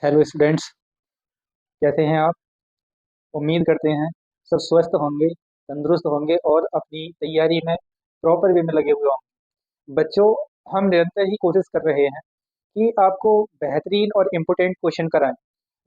Hello students, कैसे हैं आप? उम्मीद करते हैं सब स्वस्थ होंगे, तंदुरुस्त होंगे और अपनी तैयारी में प्रॉपर वे में लगे हुए होंगे। बच्चों, हम निरंतर ही कोशिश कर रहे हैं कि आपको बेहतरीन और इम्पोर्टेंट क्वेश्चन कराएं।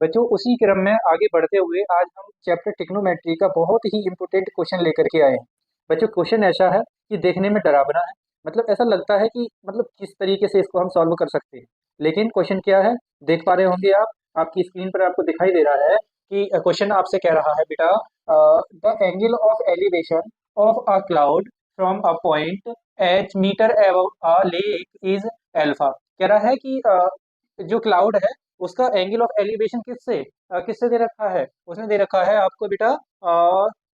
बच्चों, उसी क्रम में आगे बढ़ते हुए आज हम चैप्टर टिक्नोमेट्री का बहुत ही इम्पोर्टेंट क्वेश्चन लेकर के आए हैं। बच्चों, क्वेश्चन ऐसा है कि देखने में डरावना है। मतलब ऐसा लगता है कि मतलब किस तरीके से इसको हम सॉल्व कर सकते हैं। लेकिन क्वेश्चन क्या है, देख पा रहे होंगे आप, आपकी स्क्रीन पर आपको दिखाई दे रहा है कि क्वेश्चन आपसे कह रहा है बेटा, the angle of elevation of a cloud from a point H metre above a lake is alpha. कह रहा है कि जो क्लाउड है उसका एंगल ऑफ एलिवेशन किससे दे रखा है। उसने दे रखा है आपको बेटा,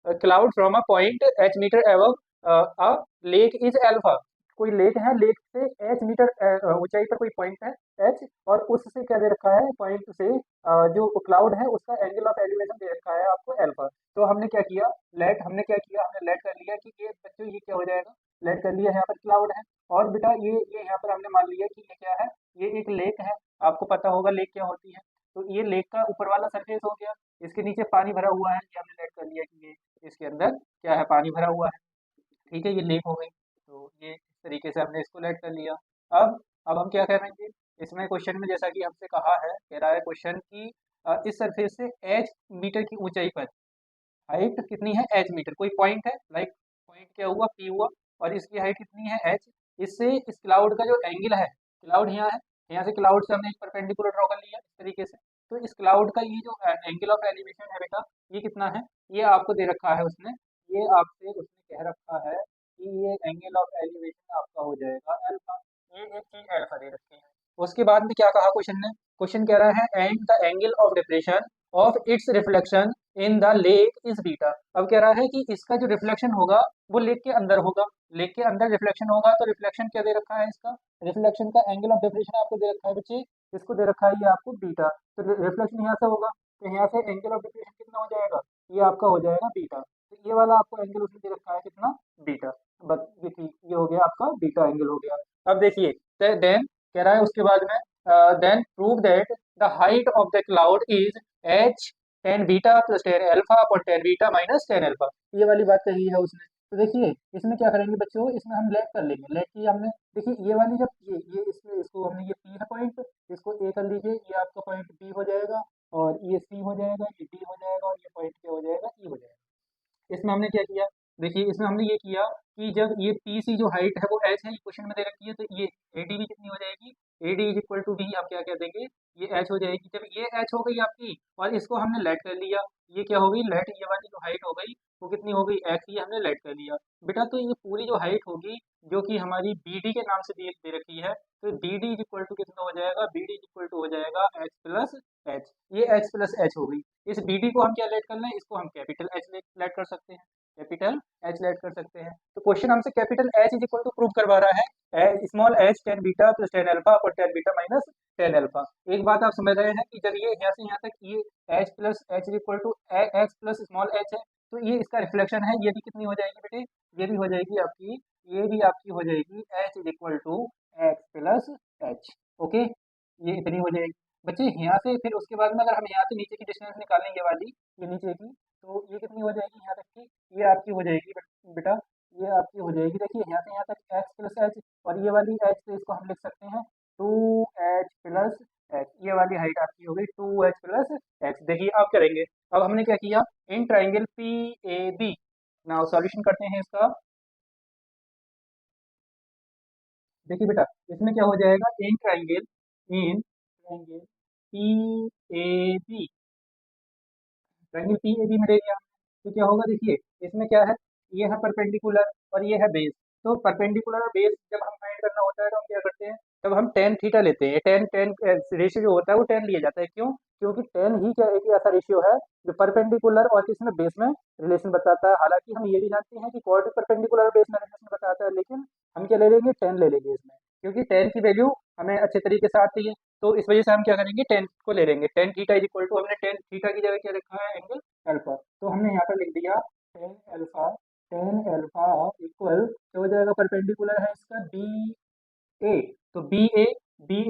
cloud from a point H metre above a lake is alpha. कोई लेक है, लेक से एच मीटर ऊंचाई पर कोई पॉइंट है एच, और उससे क्या दे रखा है, पॉइंट से जो क्लाउड है उसका एंगल ऑफ एलिवेशन दे रखा है आपको एल्फा। तो हमने क्या किया, हमने लेट कर लिया कि ये बच्चों ये क्या हो जाएगा, लेट कर लिया यहाँ पर क्लाउड है। और बेटा ये यहाँ पर हमने मान लिया कि ये क्या है, ये एक लेक है। आपको पता होगा लेक क्या होती है। तो ये लेक का ऊपर वाला सरफेस हो गया, इसके नीचे पानी भरा हुआ है, ये हमने लेट कर लिया कि ये इसके अंदर क्या है, पानी भरा हुआ है। ठीक है, ये लेक हो गई। तो ये इस तरीके से हमने इसको लेट कर लिया। अब हम क्या करेंगे, इसमें क्वेश्चन में जैसा कि हमसे कहा है, कह रहा है क्वेश्चन की इस सरफेस से एच मीटर की ऊंचाई पर हाइट कितनी है, एच मीटर। कोई पॉइंट है, लाइक पॉइंट क्या हुआ, पी हुआ, और इसकी हाइट कितनी है, एच। इससे इस क्लाउड का जो एंगल है, क्लाउड यहाँ है, यहाँ से क्लाउड से हमने एक परपेंडिकुलर ड्रॉ कर लिया इस तरीके से। तो इस क्लाउड का ये जो एंगल ऑफ एलिवेशन है बेटा, ये कितना है, ये आपको दे रखा है उसने। ये आपसे उसने कह रखा है कि ये एंगल ऑफ एलिवेशन आपका हो जाएगा अल्फा। ये एक चीज अल्फा दे रखी है। उसके बाद में क्या कहा क्वेश्चन ने, क्वेश्चन कह रहा है and the angle of depression of its reflection in the lake is beta. अब कह रहा है कि इसका जो रिफ्लेक्शन होगा वो लेक के अंदर होगा। लेक के अंदर रिफ्लेक्शन होगा, तो रिफ्लेक्शन क्या दे रखा है, इसका रिफ्लेक्शन का एंगल ऑफ डिप्रेशन आपको दे रखा है बच्चे, इसको दे रखा है ये आपको बीटा। तो रिफ्लेक्शन यहाँ से होगा, तो यहाँ से एंगल ऑफ डिप्रेशन कितना हो जाएगा, ये आपका हो जाएगा बीटा। तो ये वाला आपको एंगल उसने दे रखा है कितना, बीटा। बस ये ठीक, ये हो गया आपका बीटा एंगल हो गया। अब देखिए, देन कह रहा है उसके बाद में, then prove that the height of the cloud is H ten beta plus ten alpha upon tan beta minus ten alpha. ये वाली बात कही है उसने। तो देखिए इसमें क्या करेंगे बच्चों, इसमें हम लेट कर लेंगे, लेट किया हमने। देखिए ये वाली जब ये इसमें इसको हमने, ये पी है पॉइंट, इसको ए कर लीजिए, ये आपका पॉइंट बी हो जाएगा, और ये सी हो जाएगा, ये डी हो जाएगा, और ये पॉइंट क्या हो जाएगा, ई हो जाएगा। इसमें हमने क्या किया, देखिए इसमें हमने ये किया कि जब ये पी सी जो हाइट है वो एच है, क्वेश्चन में दे रखी है, तो ये ए डी भी कितनी हो जाएगी, A D is equal to D, आप क्या कह देंगे, ये एच हो जाएगी। जब ये एच हो गई आपकी, और इसको हमने लेट कर लिया, ये क्या हो गई, लेट, ये वाली जो हाइट हो गई वो कितनी हो गई, एक्स, ये हमने लेट कर लिया बेटा। तो ये पूरी जो हाइट होगी जो कि हमारी बी डी के नाम से दे रखी है, तो D D is equal to कितना हो जाएगा, B D is equal to हो जाएगा एच प्लस एच। ये एच प्लस एच हो गई। इस बी डी को हम क्या लेट कर लें, इसको हम कैपिटल एच लेट कर सकते हैं, कैपिटल एच लेट कर सकते हैं। तो क्वेश्चन हमसे capital H is equal to prove करवा रहा है small H ten beta plus ten alpha और ten beta minus ten alpha. एक बात आप समझ रहे हैं कि जब ये यहाँ से यहाँ तक ये H plus H is equal to X plus small H है, तो ये इसका रिफ्लेक्शन है, ये भी कितनी हो जाएगी बेटे, ये भी हो जाएगी आपकी, ये भी आपकी हो जाएगी H is equal to X plus H. Okay, ये इतनी हो जाएगी बच्चे। यहाँ से फिर उसके बाद में अगर हम यहाँ से नीचे की डिस्टेंस निकालें, ये वाली, ये नीचे की, तो ये कितनी हो जाएगी यहाँ तक की, ये आपकी हो जाएगी बेटा, ये आपकी हो जाएगी। देखिए यहाँ से यहाँ तक एक्स प्लस एच, और ये वाली एच से इसको हम लिख सकते हैं टू एच प्लस एच। ये वाली हाइट आपकी हो गई टू एच प्लस एच। देखिए अब करेंगे, अब हमने क्या किया, in triangle P A B, now solution करते हैं इसका। देखिए बेटा, इसमें क्या हो जाएगा, in triangle P A B, triangle P A B में ले लिया हमने, तो क्या होगा, देखिए इसमें क्या है, ये है परपेंडिकुलर और ये है बेस। तो परपेंडिकुलर और बेस जब हम फाइंड करना होता है तो हम क्या करते हैं, तब हम टेन थीटा लेते हैं। टेन टेन रेशियो जो होता है वो टेन लिया जाता है, क्यों, क्योंकि टेन ही क्या एक ऐसा रेशियो है जो परपेंडिकुलर और किसमें, बेस में रिलेशन बताता है। हालांकि हम ये भी जानते हैं कि कॉर्ड परपेंडिकुलर और बेस में रिलेशन बताता है, लेकिन हम क्या ले लेंगे, टेन ले लेंगे इसमें, क्योंकि टेन की वैल्यू हमें अच्छे तरीके से आती है। तो इस वजह से हम क्या करेंगे, टेन को ले लेंगे। Tan theta is equal to, हमने टेन थीटा की जगह क्या रखा है, एंगल अल्फा। तो हमने यहाँ पर लिख दिया tan alpha, tan alpha equal क्या हो जाएगा, परपेंडिकुलर है इसका बी ए, तो बी ए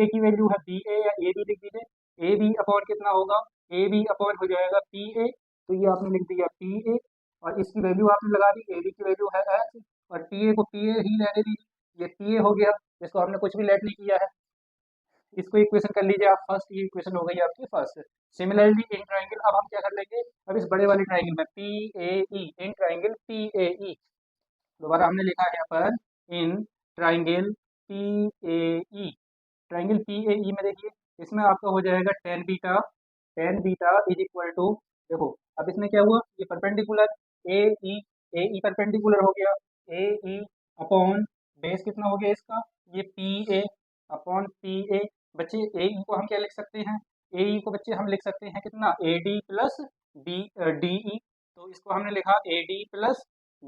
की वैल्यू है बी ए या ए बी लिख दीजिए। ए बी अपॉन कितना होगा, ए बी अपॉन हो जाएगा पी ए, तो ये आपने लिख दिया पी ए, और इसकी वैल्यू आपने लगा दी, ए बी की वैल्यू है एच, और पी ए को पी ए ही रहने दीजिए, ये पी ए हो गया, इसको हमने कुछ भी लेट नहीं किया है। इसको इक्वेशन कर लीजिए आप फर्स्ट, ये इक्वेशन हो गई आपकी फर्स्ट। सिमिलरली इन ट्राइंगल अब हम क्या कर लेंगे, अब इस बड़े वाले ट्राइंगल में P A E, in triangle P A E, दोबारा हमने लिखा है यहाँ पर in triangle P A E, triangle P A E में देखिए इसमें आपका हो जाएगा ten beta is equal to, देखो अब इसमें क्या हुआ, ये परपेंडिकुलर ए ई परपेंडिकुलर हो गया, ए ई अपॉन बेस कितना हो गया इसका, ये P A upon P A. बच्चे ए ई को हम क्या लिख सकते हैं, ए ई को बच्चे हम लिख सकते हैं कितना, A D plus B D E, तो इसको हमने लिखा A D plus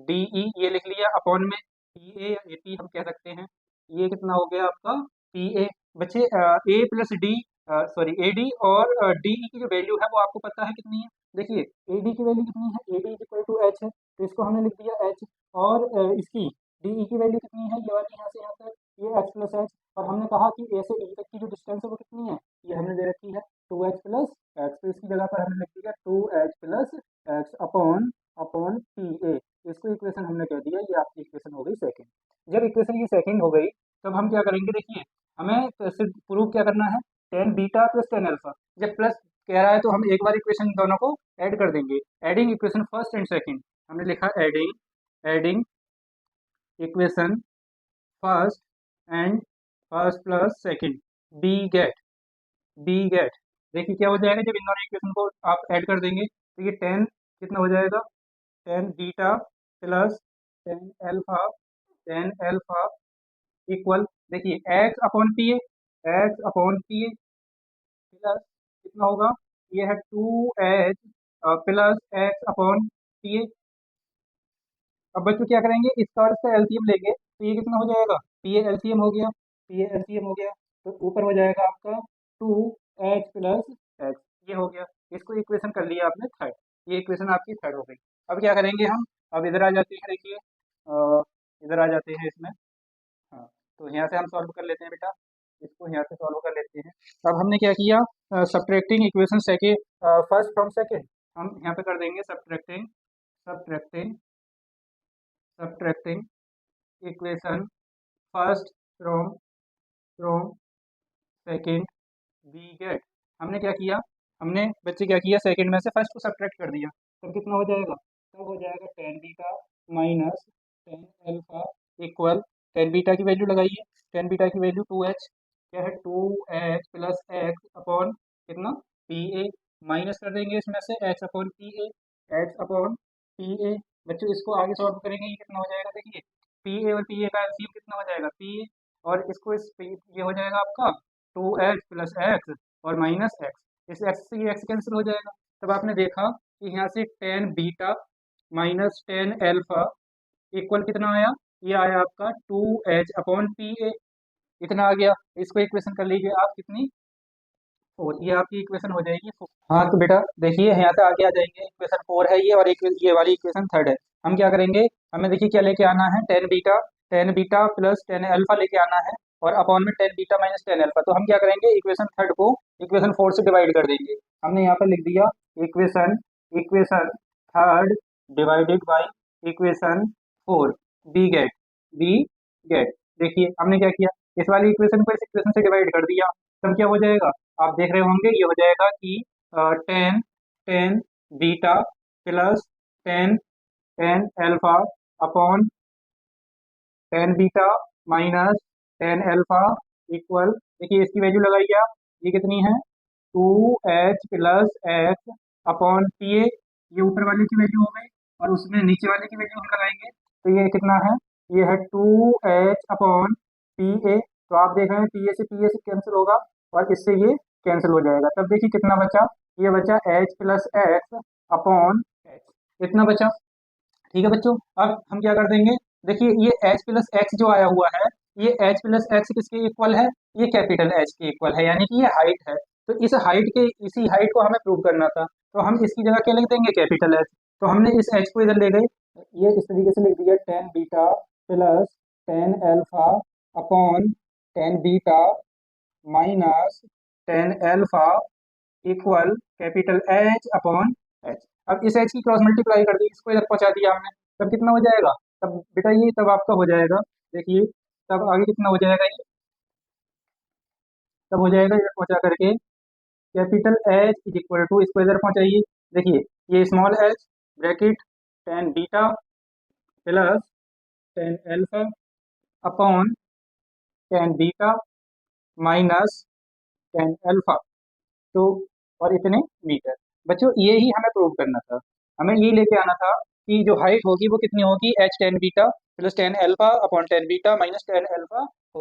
D E, ये लिख लिया अपॉन में पी ए या ए पी हम कह सकते हैं, ये कितना हो गया आपका पी ए। बच्चे A plus D, sorry A D और डी ई की जो वैल्यू है वो आपको पता है कितनी है, देखिए ए डी की वैल्यू कितनी है, A D is equal to H है, तो इसको हमने लिख दिया एच, और इसकी डी ई की वैल्यू कितनी है, ये वाली यहाँ से यहाँ तक, ये एच प्लस एच, और हमने कहा कि ए से ई तक की जो डिस्टेंस है वो कितनी है, ये हमने दे रखी है टू एच प्लस एक्स, तो इसकी जगह पर हमने लिख दिया two H plus x upon upon P A, इसको इक्वेशन हमने कह दिया, ये आपकी इक्वेशन हो गई सेकंड। जब इक्वेशन ये सेकंड हो गई तब हम क्या करेंगे, देखिए हमें तो सिर्फ प्रूव क्या करना है, tan beta plus tan alpha, जब प्लस कह रहा है तो हम एक बार इक्वेशन दोनों को ऐड कर देंगे, adding equation first and second, हमने लिखा adding adding equation first and first plus second, we get we get, देखिए क्या हो जाएगा जब इन दोनों इक्वेशन को आप ऐड कर देंगे, तो ये टेन कितना हो जाएगा, ten beta plus ten alpha equal, देखिए x upon P A plus कितना होगा, ये है two H plus x upon P A. अब बच्चों क्या करेंगे, इसका और इसका एलसीएम लेंगे, तो ये कितना हो जाएगा, पी ए एलसीएम हो गया, पी ए एलसीएम हो गया, तो ऊपर हो जाएगा आपका टू एच प्लस एक्स, ये हो गया, इसको इक्वेशन कर लिया आपने थर्ड, ये इक्वेशन आपकी थर्ड हो गई। अब क्या करेंगे हम, अब इधर आ जाते हैं, देखिए इधर आ जाते हैं इसमें, हाँ तो यहाँ से हम सॉल्व कर लेते हैं बेटा, इसको यहाँ से सॉल्व कर लेते हैं। अब हमने क्या किया, subtracting equation second first from second, हम यहाँ पे कर देंगे subtracting subtracting subtracting equation first from from second we get, हमने क्या किया, हमने बच्चे क्या किया, सेकेंड में से फर्स्ट को सब्ट्रैक्ट कर दिया, तब कितना हो जाएगा, तब हो जाएगा ten beta minus tan alpha equal, tan beta की वैल्यू लगाइए, टेन बीटा की वैल्यू टू एच, क्या है two H plus x upon कितना पी ए, माइनस कर देंगे इसमें से X upon P A, X upon P A. बच्चों इसको आगे सॉल्व करेंगे, ये कितना हो जाएगा, देखिए पी ए और पी ए का एलसीएम कितना हो जाएगा पी ए, और इसको ये हो जाएगा आपका टू एक्स प्लस एक्स और माइनस एक्स, इस एक्स से ये एक्स कैंसिल हो जाएगा, तब आपने देखा कि यहाँ से tan beta minus tan alpha equal कितना आया, ये आया आपका two H upon P A, इतना आ गया, इसको इक्वेशन कर लीजिए आप कितनी, फोर, ये आपकी इक्वेशन हो जाएगी फोर। हाँ तो बेटा देखिए यहाँ से आगे आ जाएंगे, इक्वेशन फोर है ये, और एक ये वाली इक्वेशन थर्ड है, हम क्या करेंगे, हमें देखिए क्या लेके आना है, tan beta plus ten alpha लेके आना है, और अपॉन में tan beta minus ten alpha, तो हम क्या करेंगे, इक्वेशन थर्ड को इक्वेशन फोर से डिवाइड कर देंगे, हमने यहाँ पर लिख दिया equation equation third divided by equation four, we get, देखिए हमने क्या किया, इस वाली इक्वेशन को इस इक्वेशन से डिवाइड कर दिया, तब क्या हो जाएगा, आप देख रहे होंगे ये हो जाएगा कि tan tan beta plus tan tan alpha upon tan beta minus tan alpha equal, देखिए इसकी वैल्यू लगाइए आप, ये कितनी है two H plus x upon P A, ये ऊपर वाले की वैल्यू हो गई, और उसमें नीचे वाले की वैल्यू हम लगाएंगे, तो ये कितना है, ये है two H upon P A, तो आप देख रहे हैं पी ए से कैंसिल होगा, और इससे ये कैंसिल हो जाएगा, तब देखिए कितना बचा, ये बचा H plus x upon H, इतना बचा। ठीक है बच्चों, अब हम क्या कर देंगे, देखिए ये एच प्लस एक्स जो आया हुआ है, ये एच प्लस एक्स किसके इक्वल है, ये कैपिटल एच के इक्वल है, यानी कि ये हाइट है, तो इसी हाइट को हमें प्रूव करना था, तो हम इसकी जगह क्या लिख देंगे, कैपिटल एच, तो हमने इस एच को इधर ले गए, ये इस तरीके से लिख दिया ten beta plus ten alpha upon tan beta minus tan alpha equal capital H upon H. अब इस एच की क्रॉस मल्टीप्लाई कर दी, इसको इधर पहुंचा दिया हमने, तब कितना हो जाएगा? तब बेटा ये तब आपका हो जाएगा, देखिए तब आगे कितना हो जाएगा ये, तब हो जाएगा इधर पहुंचा करके capital H is equal to, इसको इधर पहुंचाइए, देखिए ये small H bracket tan beta plus ten alpha upon tan beta minus tan alpha. तो और इतने मीटर। बच्चों ये ही हमें प्रूव करना था, हमें ये लेके आना था कि जो हाइट होगी वो कितनी होगी, H ten beta plus ten alpha upon tan beta minus tan alpha